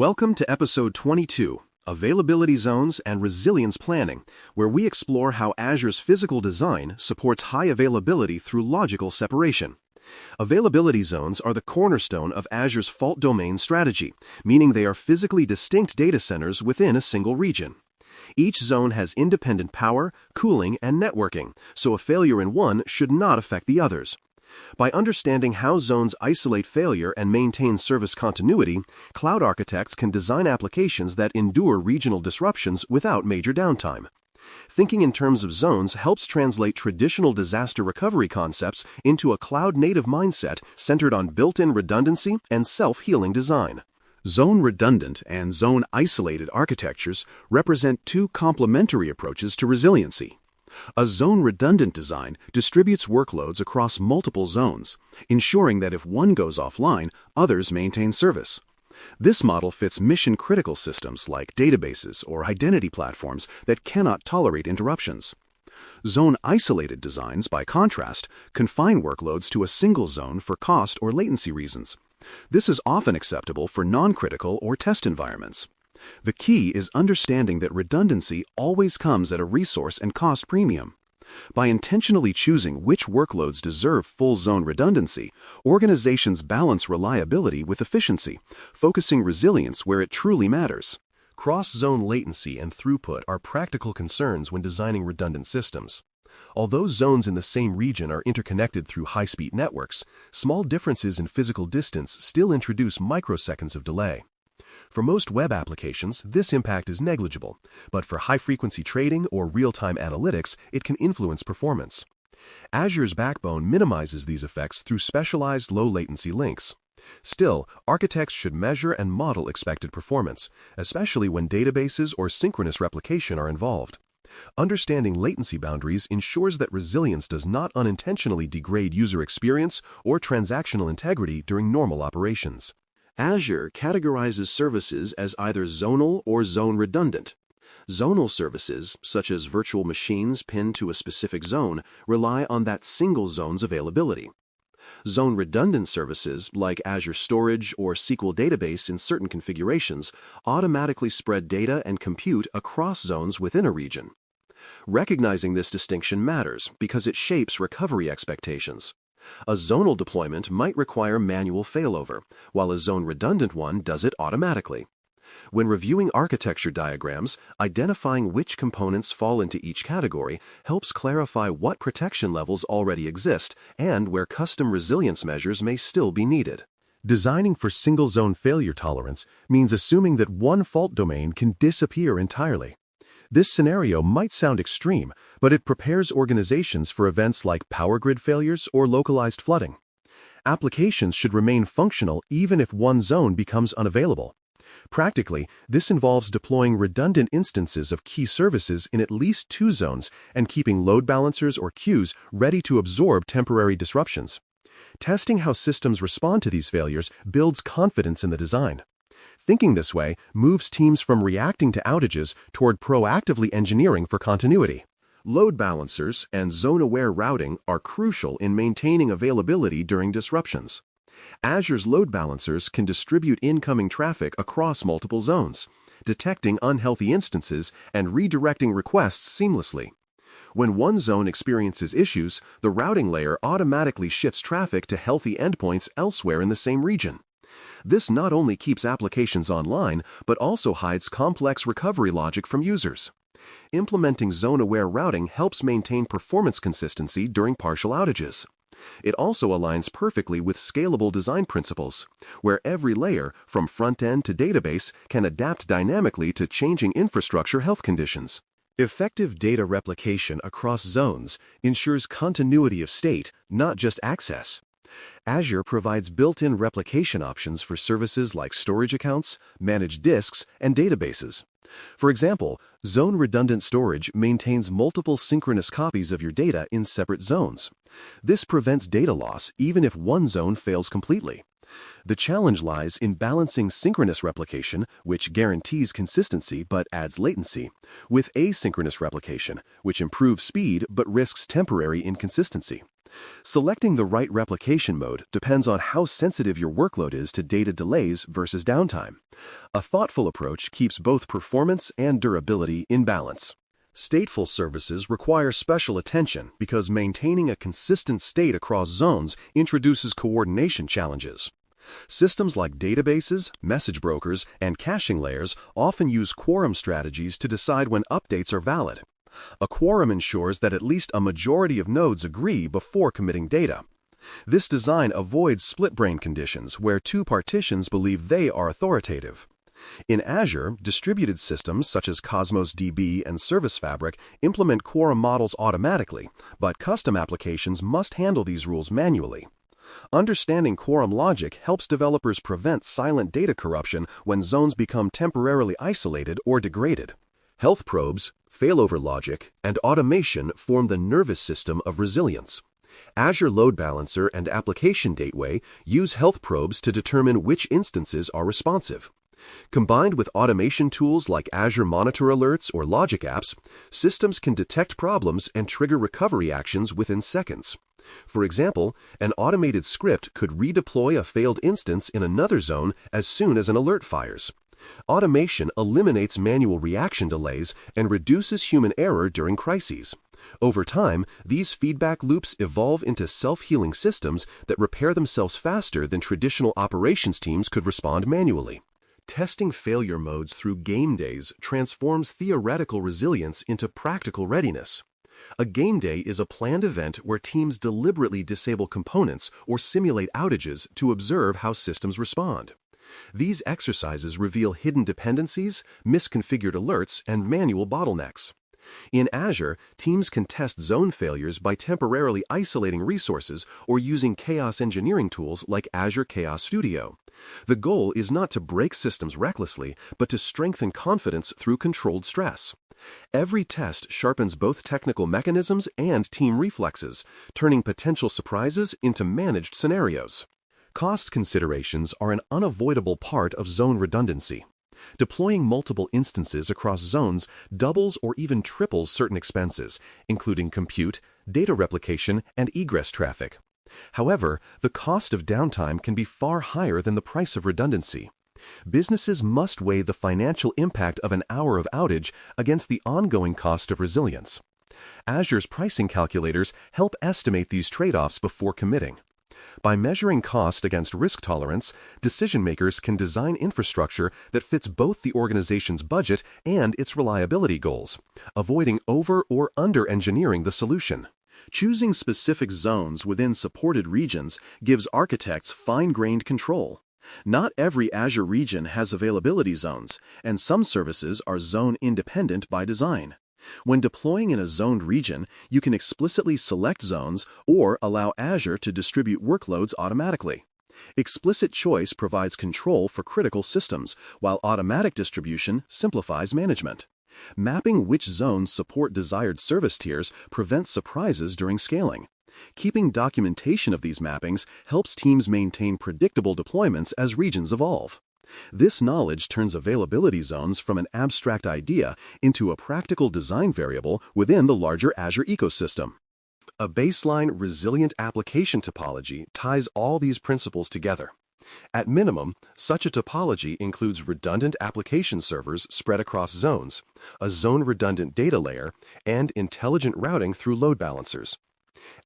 Welcome to episode 22, Availability Zones and Resilience Planning, where we explore how Azure's physical design supports high availability through logical separation. Availability zones are the cornerstone of Azure's fault domain strategy, meaning they are physically distinct data centers within a single region. Each zone has independent power, cooling, and networking, so a failure in one should not affect the others. By understanding how zones isolate failure and maintain service continuity, cloud architects can design applications that endure regional disruptions without major downtime. Thinking in terms of zones helps translate traditional disaster recovery concepts into a cloud-native mindset centered on built-in redundancy and self-healing design. Zone-redundant and zone-isolated architectures represent two complementary approaches to resiliency. A zone-redundant design distributes workloads across multiple zones, ensuring that if one goes offline, others maintain service. This model fits mission-critical systems like databases or identity platforms that cannot tolerate interruptions. Zone-isolated designs, by contrast, confine workloads to a single zone for cost or latency reasons. This is often acceptable for non-critical or test environments. The key is understanding that redundancy always comes at a resource and cost premium. By intentionally choosing which workloads deserve full zone redundancy, organizations balance reliability with efficiency, focusing resilience where it truly matters. Cross-zone latency and throughput are practical concerns when designing redundant systems. Although zones in the same region are interconnected through high-speed networks, small differences in physical distance still introduce microseconds of delay. For most web applications, this impact is negligible, but for high-frequency trading or real-time analytics, it can influence performance. Azure's backbone minimizes these effects through specialized low-latency links. Still, architects should measure and model expected performance, especially when databases or synchronous replication are involved. Understanding latency boundaries ensures that resilience does not unintentionally degrade user experience or transactional integrity during normal operations. Azure categorizes services as either zonal or zone-redundant. Zonal services, such as virtual machines pinned to a specific zone, rely on that single zone's availability. Zone-redundant services, like Azure Storage or SQL Database in certain configurations, automatically spread data and compute across zones within a region. Recognizing this distinction matters because it shapes recovery expectations. A zonal deployment might require manual failover, while a zone-redundant one does it automatically. When reviewing architecture diagrams, identifying which components fall into each category helps clarify what protection levels already exist and where custom resilience measures may still be needed. Designing for single-zone failure tolerance means assuming that one fault domain can disappear entirely. This scenario might sound extreme, but it prepares organizations for events like power grid failures or localized flooding. Applications should remain functional even if one zone becomes unavailable. Practically, this involves deploying redundant instances of key services in at least two zones and keeping load balancers or queues ready to absorb temporary disruptions. Testing how systems respond to these failures builds confidence in the design. Thinking this way moves teams from reacting to outages toward proactively engineering for continuity. Load balancers and zone-aware routing are crucial in maintaining availability during disruptions. Azure's load balancers can distribute incoming traffic across multiple zones, detecting unhealthy instances and redirecting requests seamlessly. When one zone experiences issues, the routing layer automatically shifts traffic to healthy endpoints elsewhere in the same region. This not only keeps applications online, but also hides complex recovery logic from users. Implementing zone-aware routing helps maintain performance consistency during partial outages. It also aligns perfectly with scalable design principles, where every layer, from front-end to database, can adapt dynamically to changing infrastructure health conditions. Effective data replication across zones ensures continuity of state, not just access. Azure provides built-in replication options for services like storage accounts, managed disks, and databases. For example, zone-redundant storage maintains multiple synchronous copies of your data in separate zones. This prevents data loss even if one zone fails completely. The challenge lies in balancing synchronous replication, which guarantees consistency but adds latency, with asynchronous replication, which improves speed but risks temporary inconsistency. Selecting the right replication mode depends on how sensitive your workload is to data delays versus downtime. A thoughtful approach keeps both performance and durability in balance. Stateful services require special attention because maintaining a consistent state across zones introduces coordination challenges. Systems like databases, message brokers, and caching layers often use quorum strategies to decide when updates are valid. A quorum ensures that at least a majority of nodes agree before committing data. This design avoids split-brain conditions where two partitions believe they are authoritative. In Azure, distributed systems such as Cosmos DB and Service Fabric implement quorum models automatically, but custom applications must handle these rules manually. Understanding quorum logic helps developers prevent silent data corruption when zones become temporarily isolated or degraded. Health probes, failover logic, and automation form the nervous system of resilience. Azure Load Balancer and Application Gateway use health probes to determine which instances are responsive. Combined with automation tools like Azure Monitor Alerts or Logic Apps, systems can detect problems and trigger recovery actions within seconds. For example, an automated script could redeploy a failed instance in another zone as soon as an alert fires. Automation eliminates manual reaction delays and reduces human error during crises. Over time, these feedback loops evolve into self-healing systems that repair themselves faster than traditional operations teams could respond manually. Testing failure modes through game days transforms theoretical resilience into practical readiness. A game day is a planned event where teams deliberately disable components or simulate outages to observe how systems respond. These exercises reveal hidden dependencies, misconfigured alerts, and manual bottlenecks. In Azure, teams can test zone failures by temporarily isolating resources or using chaos engineering tools like Azure Chaos Studio. The goal is not to break systems recklessly, but to strengthen confidence through controlled stress. Every test sharpens both technical mechanisms and team reflexes, turning potential surprises into managed scenarios. Cost considerations are an unavoidable part of zone redundancy. Deploying multiple instances across zones doubles or even triples certain expenses, including compute, data replication, and egress traffic. However, the cost of downtime can be far higher than the price of redundancy. Businesses must weigh the financial impact of an hour of outage against the ongoing cost of resilience. Azure's pricing calculators help estimate these trade-offs before committing. By measuring cost against risk tolerance, decision-makers can design infrastructure that fits both the organization's budget and its reliability goals, avoiding over or under-engineering the solution. Choosing specific zones within supported regions gives architects fine-grained control. Not every Azure region has availability zones, and some services are zone-independent by design. When deploying in a zoned region, you can explicitly select zones or allow Azure to distribute workloads automatically. Explicit choice provides control for critical systems, while automatic distribution simplifies management. Mapping which zones support desired service tiers prevents surprises during scaling. Keeping documentation of these mappings helps teams maintain predictable deployments as regions evolve. This knowledge turns availability zones from an abstract idea into a practical design variable within the larger Azure ecosystem. A baseline resilient application topology ties all these principles together. At minimum, such a topology includes redundant application servers spread across zones, a zone-redundant data layer, and intelligent routing through load balancers.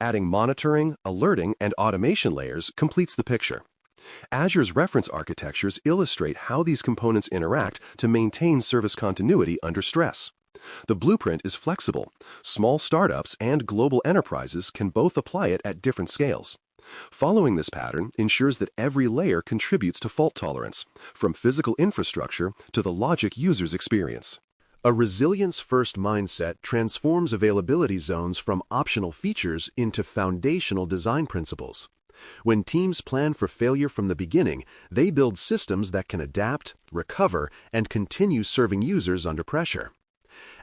Adding monitoring, alerting, and automation layers completes the picture. Azure's reference architectures illustrate how these components interact to maintain service continuity under stress. The blueprint is flexible. Small startups and global enterprises can both apply it at different scales. Following this pattern ensures that every layer contributes to fault tolerance, from physical infrastructure to the logic users experience. A resilience-first mindset transforms availability zones from optional features into foundational design principles. When teams plan for failure from the beginning, they build systems that can adapt, recover, and continue serving users under pressure.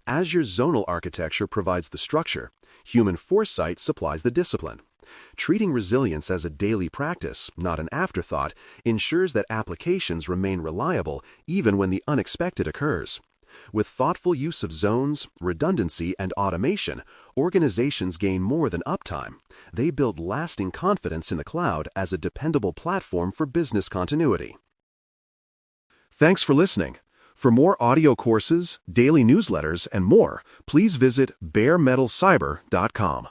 Azure's zonal architecture provides the structure. Human foresight supplies the discipline. Treating resilience as a daily practice, not an afterthought, ensures that applications remain reliable even when the unexpected occurs. With thoughtful use of zones, redundancy, and automation, organizations gain more than uptime. They build lasting confidence in the cloud as a dependable platform for business continuity. Thanks for listening. For more audio courses, daily newsletters, and more, please visit baremetalcyber.com.